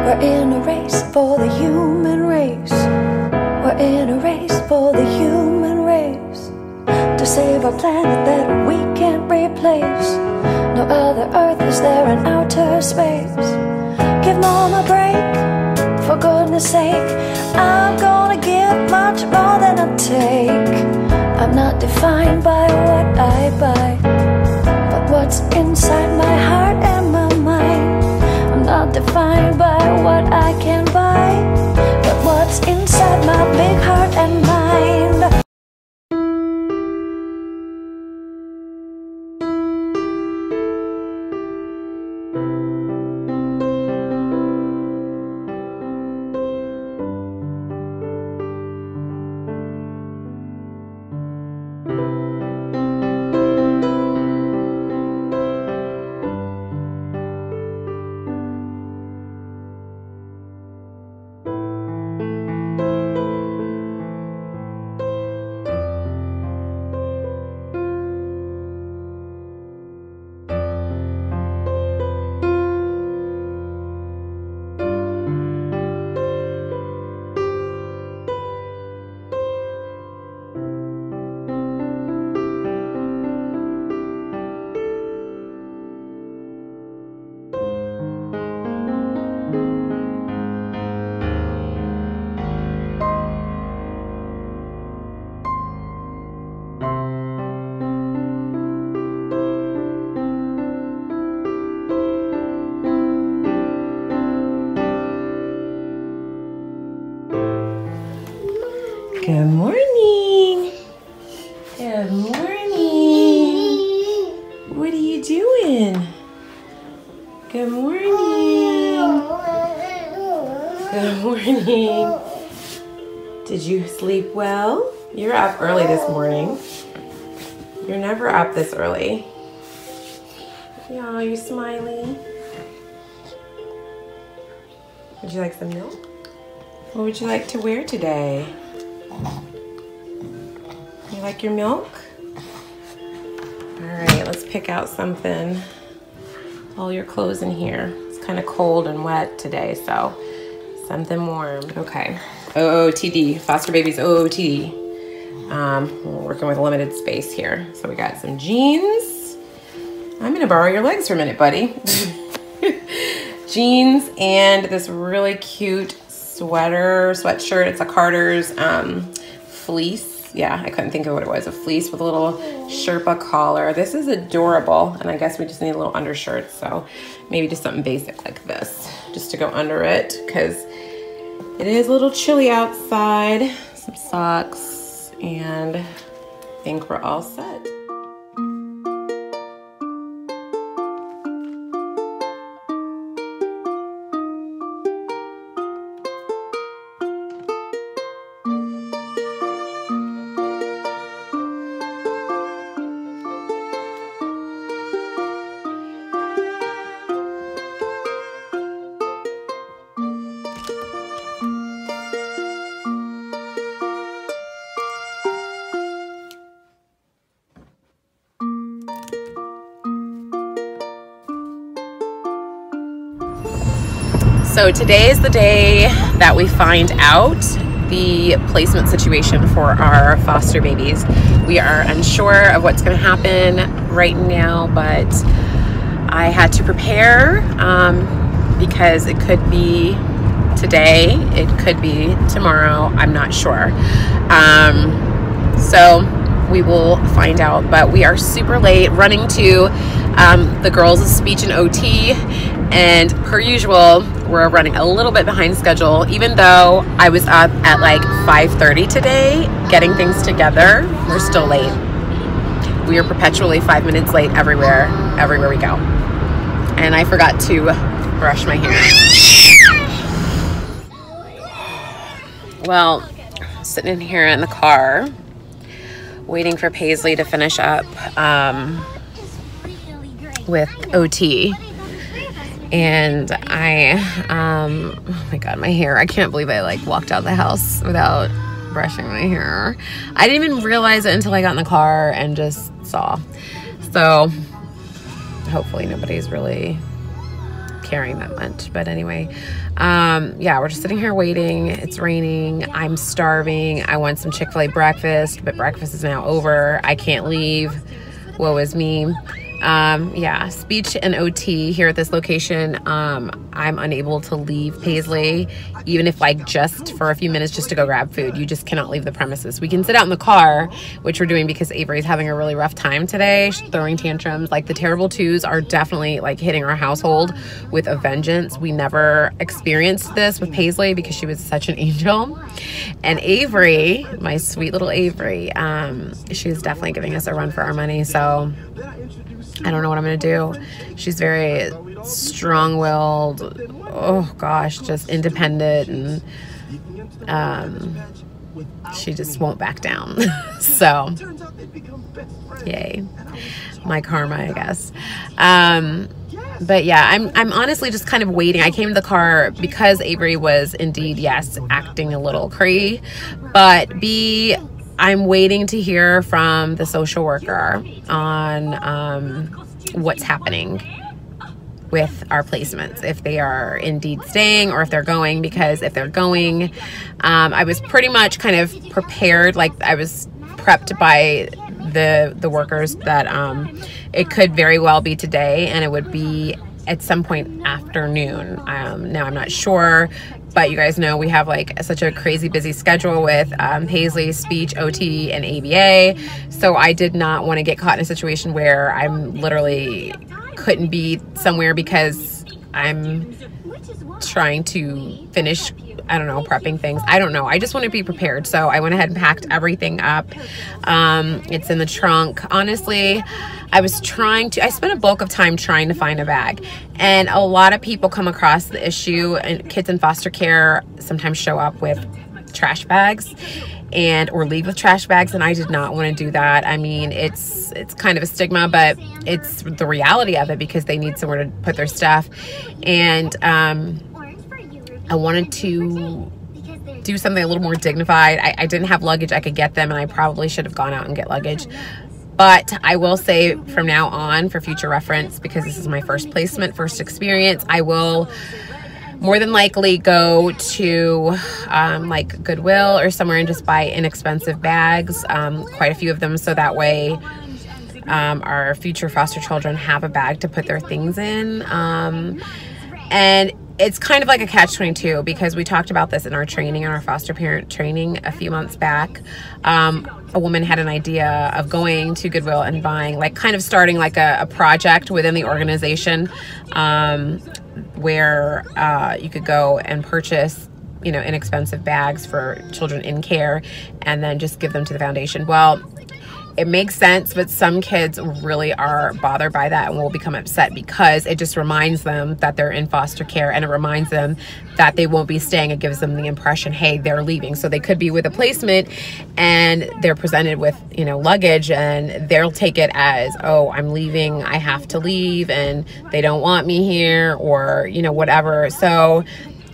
We're in a race for the human race. We're in a race for the human race, to save a planet that we can't replace. No other Earth is there in outer space. Give Mom a break, for goodness sake. I'm gonna give much more than I take. I'm not defined by what I buy, but what's inside my heart and my mind. I'm not defined by what I can buy, but what's inside my big heart and mind. Good morning. Good morning. What are you doing? Good morning. Good morning. Did you sleep well? You're up early this morning. You're never up this early. Yeah, you smiling? Would you like some milk? What would you like to wear today? You like your milk? All right, let's pick out something. All your clothes in here. It's kind of cold and wet today, so something warm. Okay, OOTD, foster babies OOTD. We're working with limited space here. So we got some jeans. I'm gonna borrow your legs for a minute, buddy. Jeans and this really cute sweatshirt. It's a Carter's fleece. Yeah, I couldn't think of what it was. A fleece with a little Sherpa collar. This is adorable, and I guess we just need a little undershirt, so maybe just something basic like this just to go under it, because it is a little chilly outside. Some socks, and I think we're all set. So today is the day that we find out the placement situation for our foster babies. We are unsure of what's going to happen right now, but I had to prepare because it could be today, it could be tomorrow, I'm not sure. So we will find out, but we are super late running to the girls' speech and OT, and per usual, we're running a little bit behind schedule, even though I was up at like 5:30 today getting things together. We're still late. We are perpetually 5 minutes late everywhere we go. And I forgot to brush my hair. Well, sitting in here in the car, waiting for Paisley to finish up with OT. And oh my God, my hair. I can't believe I like walked out of the house without brushing my hair. I didn't even realize it until I got in the car and just saw. So hopefully nobody's really carrying that much. But anyway, yeah, we're just sitting here waiting. It's raining. I'm starving. I want some Chick-fil-A breakfast, but breakfast is now over. I can't leave. Woe is me. Yeah, speech and OT here at this location. I'm unable to leave Paisley, even if like just for a few minutes just to go grab food. You just cannot leave the premises. We can sit out in the car, which we're doing because Avery's having a really rough time today. She's throwing tantrums. Like the terrible twos are definitely like hitting our household with a vengeance. We never experienced this with Paisley because she was such an angel. And Avery, my sweet little Avery, she's definitely giving us a run for our money. So I don't know what I'm going to do. She's very strong-willed, oh gosh, just independent, and she just won't back down. So, yay. My karma, I guess. But yeah, I'm honestly just kind of waiting. I came to the car because Avery was indeed, yes, acting a little crazy, but B, I'm waiting to hear from the social worker on what's happening with our placements, if they are indeed staying or if they're going, because if they're going, I was pretty much kind of prepared, like I was prepped by the workers that it could very well be today and it would be at some point afternoon. Now I'm not sure, but you guys know we have like such a crazy busy schedule with Paisley's speech, OT, and ABA. So I did not want to get caught in a situation where I'm literally couldn't be somewhere because I'm trying to finish, I don't know, prepping things. I don't know. I just want to be prepared. So I went ahead and packed everything up. It's in the trunk. Honestly, I spent a bulk of time trying to find a bag. And a lot of people come across the issue, and kids in foster care sometimes show up with trash bags or leave with trash bags, and I did not want to do that. I mean, it's kind of a stigma, but it's the reality of it because they need somewhere to put their stuff. And I wanted to do something a little more dignified. I didn't have luggage. I could get them, and I probably should have gone out and get luggage. But I will say from now on, for future reference, because this is my first placement, first experience, I will more than likely go to like Goodwill or somewhere and just buy inexpensive bags, quite a few of them, so that way our future foster children have a bag to put their things in. And it's kind of like a catch-22 because we talked about this in our training, in our foster parent training a few months back. A woman had an idea of going to Goodwill and buying, like kind of starting like a project within the organization where you could go and purchase, you know, inexpensive bags for children in care and then just give them to the foundation. Well, it makes sense, but some kids really are bothered by that and will become upset because it just reminds them that they're in foster care, and it reminds them that they won't be staying. It gives them the impression, hey, they're leaving. So they could be with a placement and they're presented with, you know, luggage, and they'll take it as, oh, I'm leaving, I have to leave, and they don't want me here, or, you know, whatever. So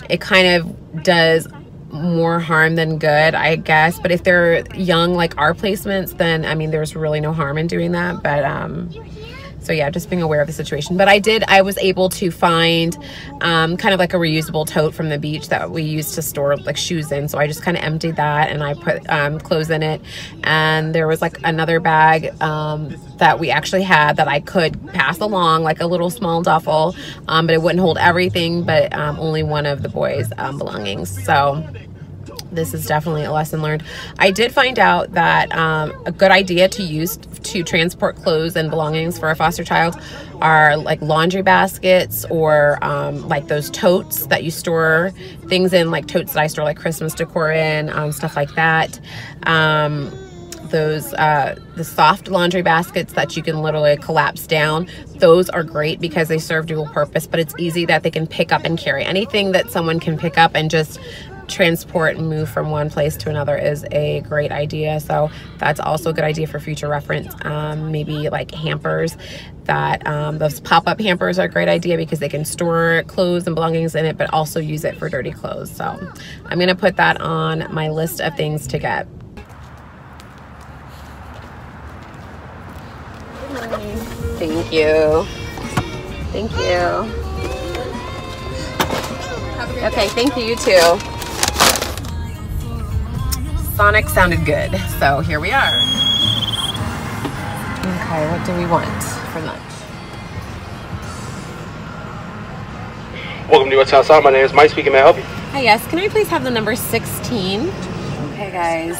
it kind of does more harm than good, I guess. But if they're young, like our placements, then I mean, there's really no harm in doing that. But so yeah, just being aware of the situation. But I was able to find kind of like a reusable tote from the beach that we used to store like shoes in. So I just kind of emptied that and I put clothes in it. And there was like another bag that we actually had that I could pass along, like a little small duffel, but it wouldn't hold everything, but only one of the boys' belongings. So this is definitely a lesson learned. I did find out that a good idea to use to transport clothes and belongings for a foster child are like laundry baskets, or like those totes that you store things in, like totes that I store like Christmas decor in, stuff like that. Those the soft laundry baskets that you can literally collapse down, those are great because they serve dual purpose, but it's easy that they can pick up and carry. Anything that someone can pick up and just transport and move from one place to another is a great idea. So that's also a good idea for future reference. Maybe like hampers, that those pop-up hampers are a great idea because they can store clothes and belongings in it, but also use it for dirty clothes. So I'm gonna put that on my list of things to get. Thank you. Thank you. Okay, thank you, you too. Sonic sounded good, so here we are. Okay, what do we want for lunch? Welcome to What's Outside. My name is Mike. Speaking, may I help you? Hi, yes. Can I please have the number 16? Okay, guys.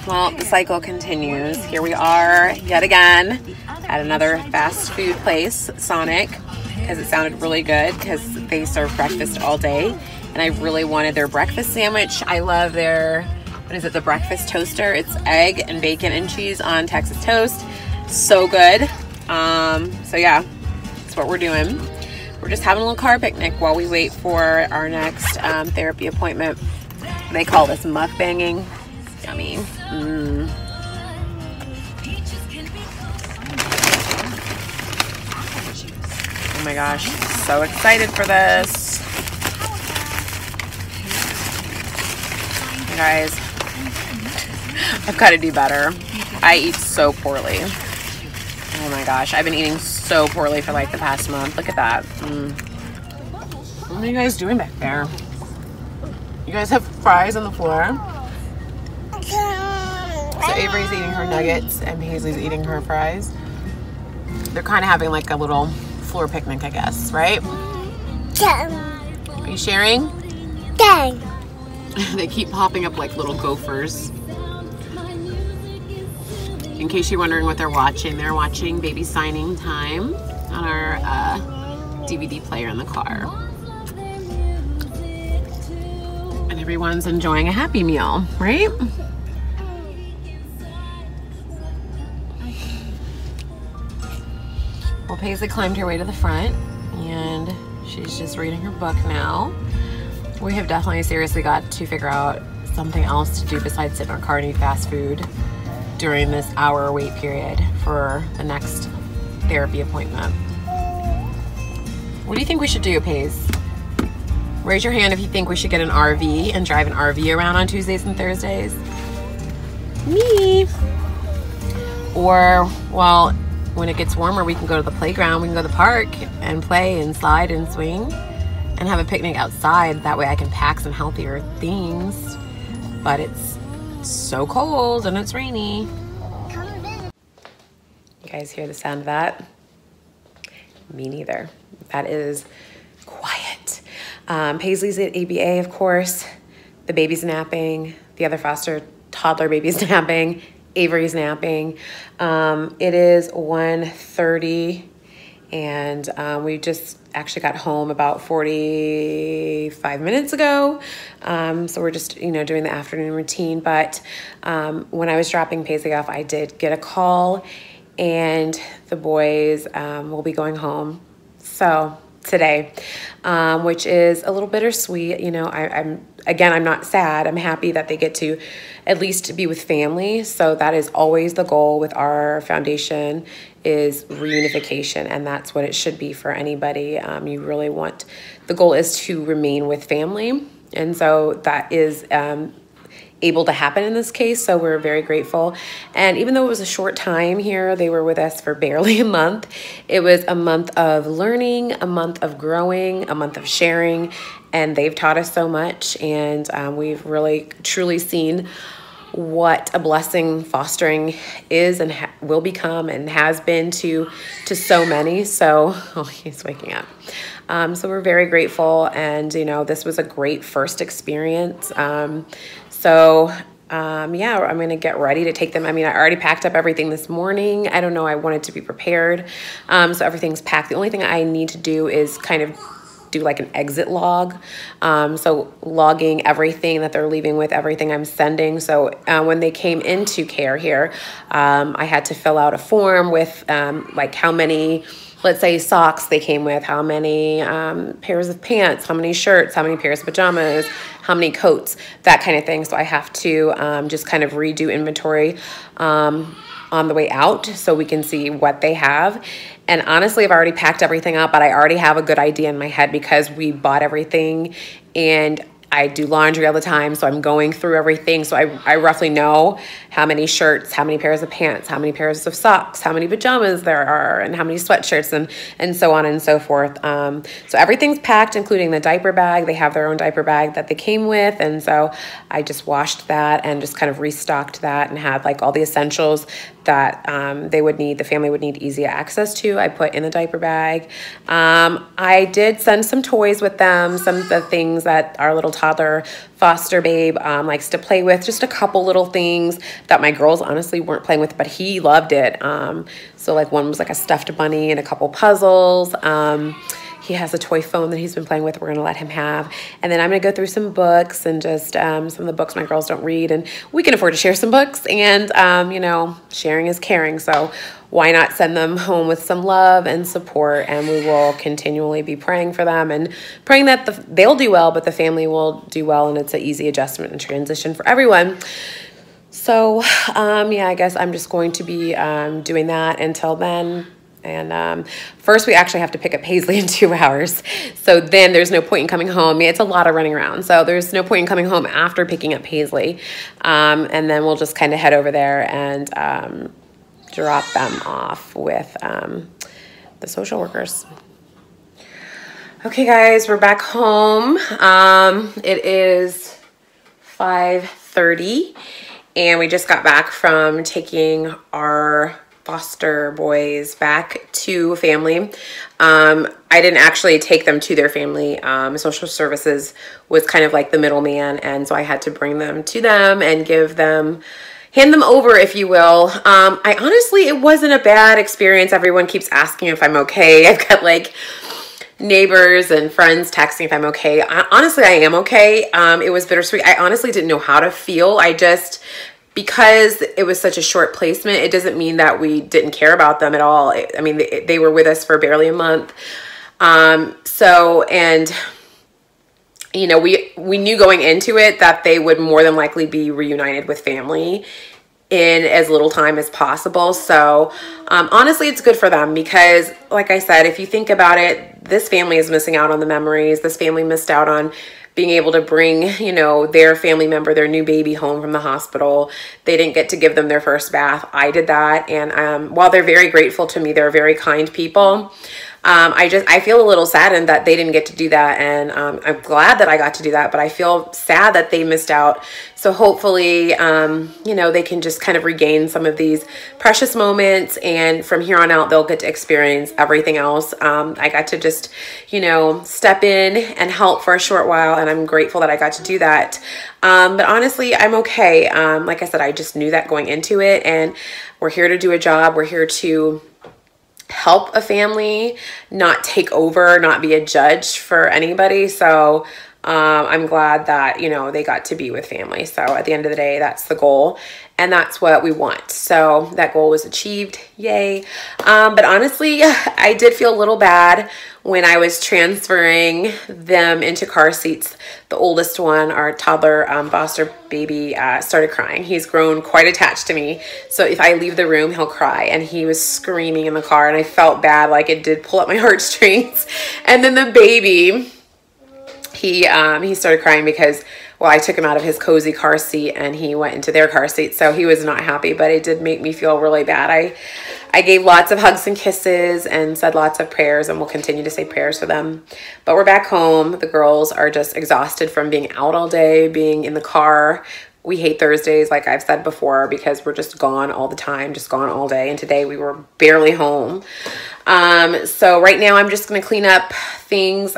Well, the cycle continues. Here we are yet again at another fast food place, Sonic, because it sounded really good because they serve breakfast all day. And I really wanted their breakfast sandwich. I love their, what is it, the breakfast toaster. It's egg and bacon and cheese on Texas toast. So good. So yeah, that's what we're doing. We're just having a little car picnic while we wait for our next therapy appointment. They call this mukbanging. Yummy. Oh my gosh, so excited for this. You guys, I've got to do better. I eat so poorly. Oh my gosh, I've been eating so poorly for like the past month. Look at that. What are you guys doing back there? You guys have fries on the floor. So Avery's eating her nuggets and Paisley's eating her fries. They're kind of having like a little floor picnic, I guess, right? Are you sharing? They keep popping up like little gophers. In case you're wondering what they're watching Baby Signing Time on our DVD player in the car. And everyone's enjoying a Happy Meal, right? Well, Paisley climbed her way to the front and she's just reading her book now. We have definitely seriously got to figure out something else to do besides sit in our car and eat fast food during this hour wait period for the next therapy appointment. What do you think we should do, Paige? Raise your hand if you think we should get an RV and drive an RV around on Tuesdays and Thursdays. Me. Or, well, when it gets warmer, we can go to the playground, we can go to the park and play and slide and swing and have a picnic outside. That way I can pack some healthier things. But it's so cold and it's rainy. You guys hear the sound of that? Me neither. That is quiet. Paisley's at ABA, of course. The baby's napping. The other foster toddler baby's napping. Avery's napping. It is 1:30 and we just actually got home about 45 minutes ago. So we're just, doing the afternoon routine. But when I was dropping Paisley off, I did get a call and the boys will be going home. So today, which is a little bittersweet. I'm not sad. I'm happy that they get to at least be with family. So that is always the goal with our foundation, is reunification, and that's what it should be for anybody. You really want, the goal is to remain with family, and so that is able to happen in this case, so we're very grateful. And even though it was a short time here, they were with us for barely a month. It was a month of learning, a month of growing, a month of sharing, and they've taught us so much, and we've really truly seen what a blessing fostering is and will become and has been to so many. So, oh, he's waking up. So we're very grateful, and this was a great first experience. Yeah, I'm going to get ready to take them. I already packed up everything this morning. I don't know. I wanted to be prepared. So everything's packed. The only thing I need to do is kind of do like an exit log. So logging everything that they're leaving with, everything I'm sending. So when they came into care here, I had to fill out a form with like how many, let's say, socks they came with, how many pairs of pants, how many shirts, how many pairs of pajamas, how many coats, that kind of thing. So I have to just kind of redo inventory on the way out so we can see what they have. And honestly, I've already packed everything up, but I already have a good idea in my head because we bought everything and I do laundry all the time, so I'm going through everything. So I roughly know how many shirts, how many pairs of pants, how many pairs of socks, how many pajamas there are, and how many sweatshirts, and so on and so forth. So everything's packed, including the diaper bag. They have their own diaper bag that they came with, and so I just washed that and just kind of restocked that and had like all the essentials that they would need, the family would need easy access to. I put in the diaper bag. I did send some toys with them, some of the things that our little toddler foster babe likes to play with, just a couple little things that my girls honestly weren't playing with, but he loved it. So like one was like a stuffed bunny and a couple puzzles. He has a toy phone that he's been playing with. We're going to let him have. And then I'm going to go through some books and just some of the books my girls don't read. And we can afford to share some books. And, you know, sharing is caring. So why not send them home with some love and support? And we will continually be praying for them and praying that they'll do well, but the family will do well. And it's an easy adjustment and transition for everyone. So, yeah, I guess I'm just going to be doing that until then. And first we actually have to pick up Paisley in 2 hours. So then there's no point in coming home. It's a lot of running around. So there's no point in coming home after picking up Paisley. And then we'll just kind of head over there and drop them off with the social workers. Okay, guys, we're back home. It is 5:30 and we just got back from taking our foster boys back to family. I didn't actually take them to their family. Social services was kind of like the middleman, and so I had to bring them to them and hand them over, if you will. I honestly, it wasn't a bad experience. Everyone keeps asking if I'm okay. I've got like neighbors and friends texting if I'm okay. Honestly, I am okay. It was bittersweet. I honestly didn't know how to feel. Because it was such a short placement, it doesn't mean that we didn't care about them at all. I mean, they were with us for barely a month. And you know, we knew going into it that they would more than likely be reunited with family in as little time as possible. So honestly, it's good for them because, like I said, if you think about it, this family is missing out on the memories. This family missed out on being able to bring, you know, their family member, their new baby home from the hospital. They didn't get to give them their first bath. I did that. And while they're very grateful to me, they're very kind people. I feel a little saddened that they didn't get to do that. And I'm glad that I got to do that, but I feel sad that they missed out. So hopefully, you know, they can just kind of regain some of these precious moments. And from here on out, they'll get to experience everything else. I got to just, you know, step in and help for a short while. And I'm grateful that I got to do that. But honestly, I'm okay. Like I said, I just knew that going into it. And we're here to do a job. We're here to help a family, not take over, not be a judge for anybody. So I'm glad that, you know, they got to be with family. So at the end of the day, that's the goal and that's what we want. So that goal was achieved. Yay. But honestly, I did feel a little bad when I was transferring them into car seats. The oldest one, our toddler foster baby, started crying. He's grown quite attached to me. So if I leave the room, he'll cry. And he was screaming in the car and I felt bad, like it did pull up my heartstrings. And then the baby, he started crying because, well, I took him out of his cozy car seat and he went into their car seat. So he was not happy, but it did make me feel really bad. I gave lots of hugs and kisses and said lots of prayers, and we'll continue to say prayers for them. But we're back home. The girls are just exhausted from being out all day, being in the car. We hate Thursdays, like I've said before, because we're just gone all the time, just gone all day. And today we were barely home. So right now I'm just going to clean up things.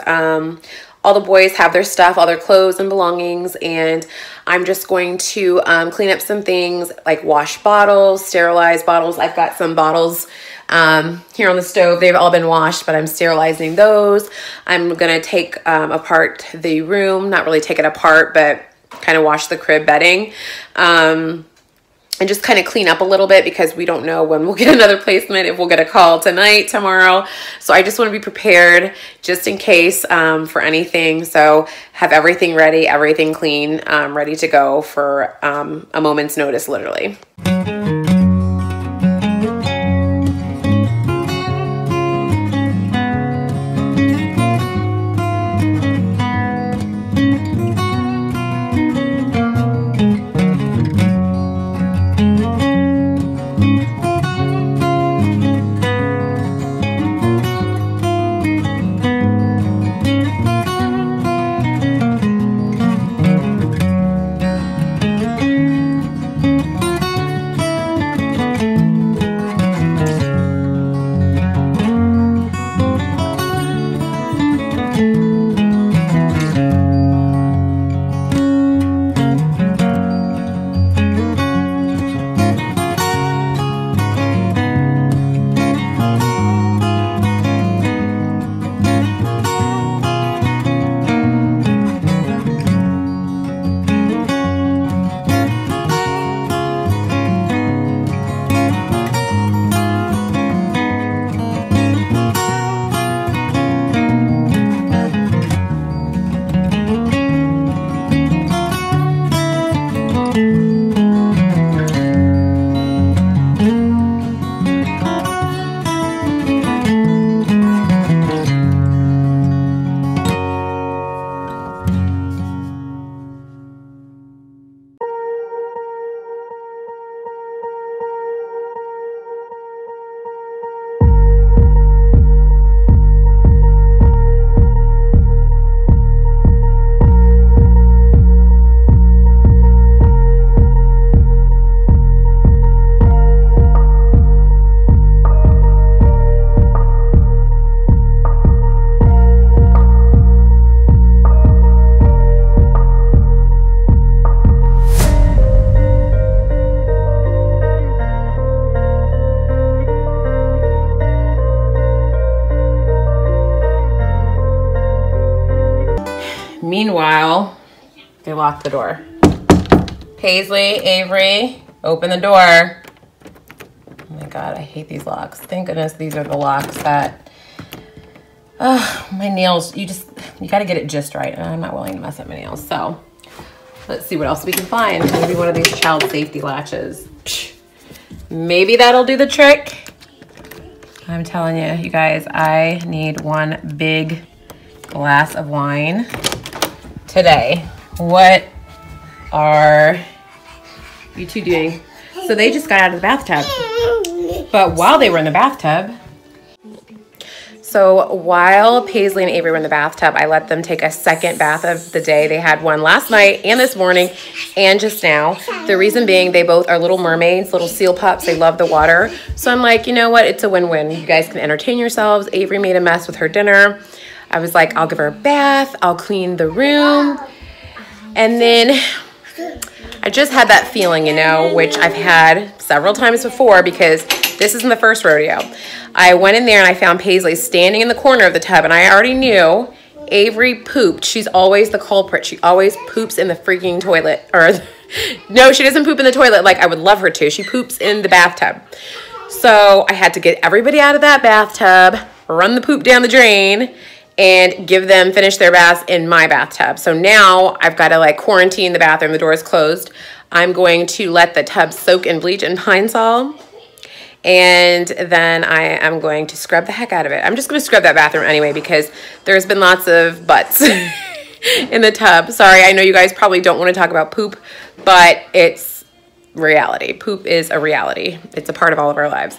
All the boys have their stuff, all their clothes and belongings, and I'm just going to clean up some things like wash bottles, sterilize bottles. I've got some bottles here on the stove. They've all been washed, but I'm sterilizing those. I'm going to take apart the room, not really take it apart, but kind of wash the crib bedding. And just kind of clean up a little bit because we don't know when we'll get another placement, if we'll get a call tonight, tomorrow. So I just want to be prepared just in case for anything. So have everything ready, everything clean, ready to go for a moment's notice, literally. Meanwhile, they locked the door. Paisley, Avery, open the door. Oh my God, I hate these locks. Thank goodness these are the locks that, my nails, you gotta get it just right. And I'm not willing to mess up my nails. So let's see what else we can find. Maybe one of these child safety latches. Maybe that'll do the trick. I'm telling you, you guys, I need one big glass of wine today. What are you two doing? So they just got out of the bathtub. But while they were in the bathtub, so while Paisley and Avery were in the bathtub, I let them take a second bath of the day. They had one last night and this morning and just now. The reason being, they both are little mermaids, little seal pups. They love the water. So I'm like, you know what? It's a win-win. You guys can entertain yourselves. Avery made a mess with her dinner. I was like, I'll give her a bath. I'll clean the room. And then I just had that feeling, you know, which I've had several times before because this isn't the first rodeo. I went in there and I found Paisley standing in the corner of the tub, and I already knew Avery pooped. She's always the culprit. She always poops in the freaking toilet. Or no, she doesn't poop in the toilet like I would love her to. She poops in the bathtub. So I had to get everybody out of that bathtub, run the poop down the drain, and finish their baths in my bathtub. So now I've got to like quarantine the bathroom. The door is closed. I'm going to let the tub soak in bleach and Pine Sol. And then I am going to scrub the heck out of it. I'm just going to scrub that bathroom anyway because there's been lots of butts in the tub. Sorry, I know you guys probably don't want to talk about poop, but it's reality. Poop is a reality. It's a part of all of our lives.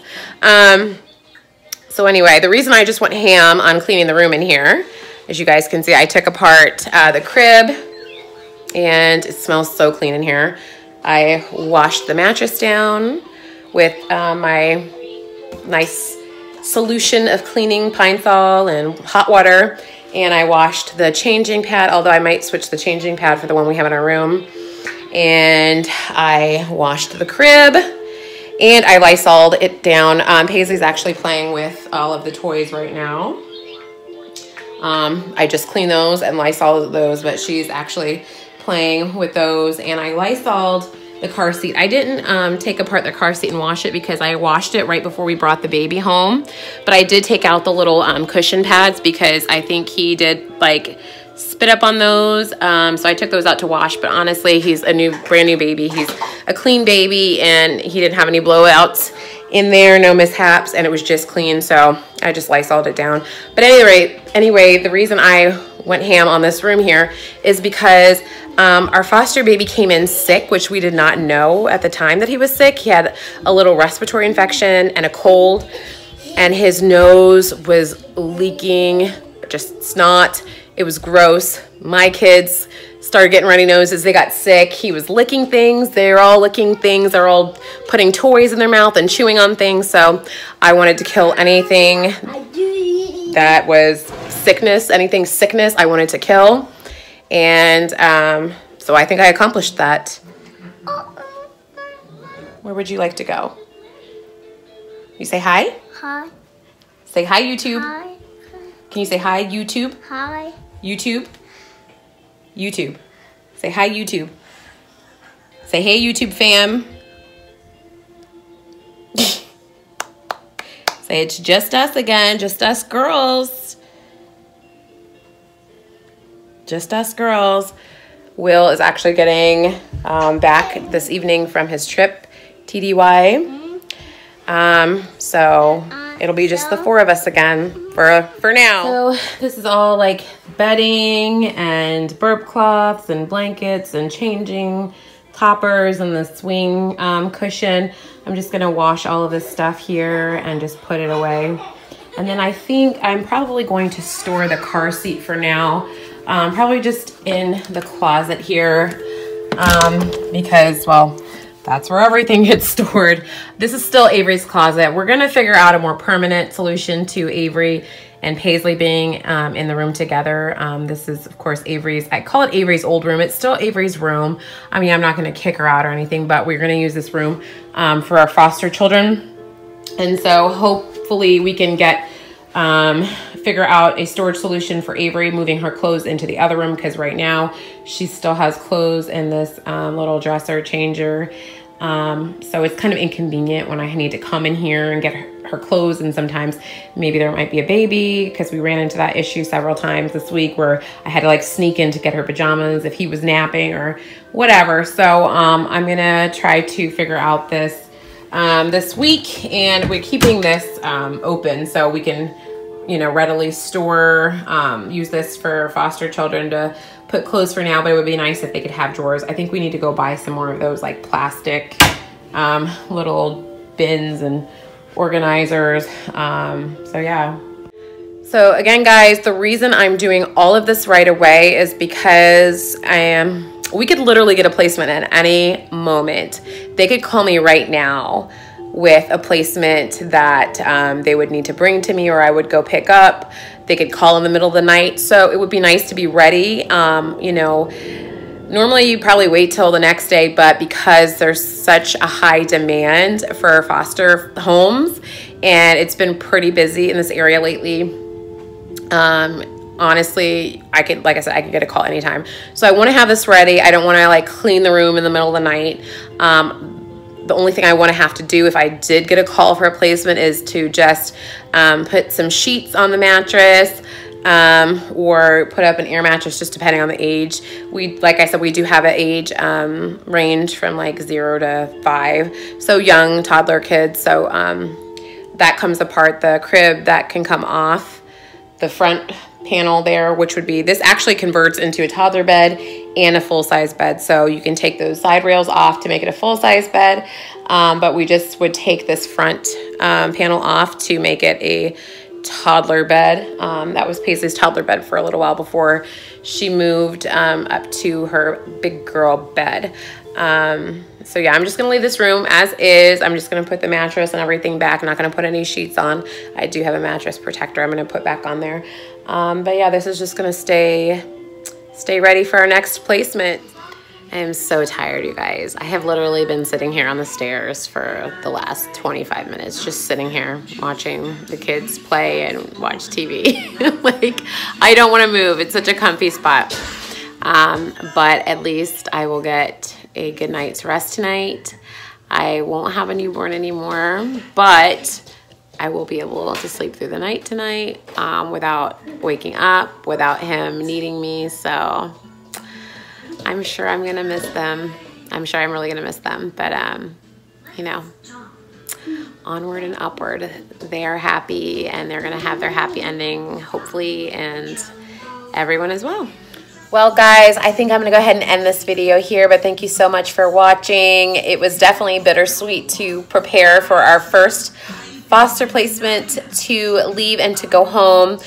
So anyway, the reason I just went ham on cleaning the room in here, as you guys can see, I took apart the crib, and it smells so clean in here. I washed the mattress down with my nice solution of cleaning Pine Sol and hot water, and I washed the changing pad, although I might switch the changing pad for the one we have in our room, and I washed the crib, and I Lysoled it down. Paisley's actually playing with all of the toys right now. I just cleaned those and Lysoled those, but she's actually playing with those, and I Lysoled the car seat. I didn't take apart the car seat and wash it because I washed it right before we brought the baby home, but I did take out the little cushion pads because I think he did like spit up on those, so I took those out to wash. But honestly, he's a brand new baby. He's a clean baby, and he didn't have any blowouts in there, no mishaps, and it was just clean, so I just Lysoled it down. But anyway, the reason I went ham on this room here is because our foster baby came in sick, which we did not know at the time that he was sick. He had a little respiratory infection and a cold, and his nose was leaking just snot. It was gross. My kids started getting runny noses. They got sick. He was licking things. They're all licking things. They're all putting toys in their mouth and chewing on things. So I wanted to kill anything that was sickness, anything sickness I wanted to kill. And so I think I accomplished that. Where would you like to go? You say hi? Hi. Say hi, YouTube. Hi. Can you say hi, YouTube? Hi. YouTube? YouTube. Say hi, YouTube. Say hey, YouTube fam. Say it's just us again, just us girls. Just us girls. Will is actually getting back this evening from his trip, TDY. So it'll be just the four of us again for now. So this is all like bedding and burp cloths and blankets and changing toppers and the swing cushion. I'm just gonna wash all of this stuff here and just put it away. And then I think I'm probably going to store the car seat for now. Probably just in the closet here because, well, that's where everything gets stored. This is still Avery's closet. We're gonna figure out a more permanent solution to Avery and Paisley being in the room together. This is, of course, Avery's, I call it Avery's old room. It's still Avery's room. I mean, I'm not gonna kick her out or anything, but we're gonna use this room for our foster children. And so hopefully we can figure out a storage solution for Avery, moving her clothes into the other room, because right now she still has clothes in this little dresser changer. So it's kind of inconvenient when I need to come in here and get her clothes, and sometimes maybe there might be a baby, because we ran into that issue several times this week where I had to like sneak in to get her pajamas if he was napping or whatever. So I'm gonna try to figure out this this week, and we're keeping this open so we can, you know, readily store, use this for foster children to put clothes for now, but it would be nice if they could have drawers. I think we need to go buy some more of those like plastic little bins and organizers. So yeah. So again, guys, the reason I'm doing all of this right away is because we could literally get a placement at any moment. They could call me right now with a placement that they would need to bring to me, or I would go pick up. They could call in the middle of the night. So it would be nice to be ready. You know, normally you probably wait till the next day, but because there's such a high demand for foster homes and it's been pretty busy in this area lately, honestly, like I said, I could get a call anytime. So I want to have this ready. I don't want to like clean the room in the middle of the night. The only thing I want to have to do if I did get a call for a placement is to just put some sheets on the mattress, or put up an air mattress, just depending on the age. Like I said, we do have an age range from like 0 to 5, so young toddler kids. So that comes apart, the crib that can come off the front panel there, which would be, this actually converts into a toddler bed and a full-size bed. So you can take those side rails off to make it a full-size bed, but we just would take this front panel off to make it a toddler bed. That was Paisley's toddler bed for a little while before she moved up to her big girl bed. So yeah, I'm just gonna leave this room as is. I'm just gonna put the mattress and everything back. I'm not gonna put any sheets on. I do have a mattress protector I'm gonna put back on there. But yeah, this is just gonna stay ready for our next placement. I am so tired, you guys. I have literally been sitting here on the stairs for the last 25 minutes, just sitting here watching the kids play and watch TV. Like, I don't want to move. It's such a comfy spot. But at least I will get a good night's rest tonight. I won't have a newborn anymore, but I will be able to sleep through the night tonight without waking up, without him needing me. So I'm sure I'm gonna miss them. I'm sure I'm really gonna miss them, but you know, onward and upward. They are happy and they're gonna have their happy ending, hopefully, and everyone as well. Well, guys, I think I'm gonna go ahead and end this video here, but thank you so much for watching. It was definitely bittersweet to prepare for our first foster placement to leave and to go home.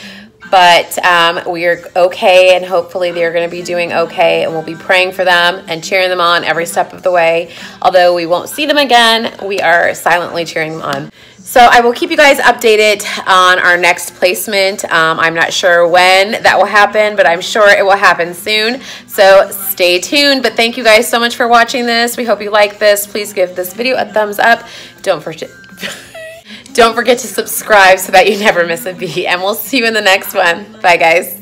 But we're okay, and hopefully they're going to be doing okay, and we'll be praying for them and cheering them on every step of the way. Although we won't see them again, we are silently cheering them on. So I will keep you guys updated on our next placement. I'm not sure when that will happen, but I'm sure it will happen soon. So stay tuned. But thank you guys so much for watching this. We hope you like this. Please give this video a thumbs up. Don't forget to subscribe so that you never miss a beat. And we'll see you in the next one. Bye, guys.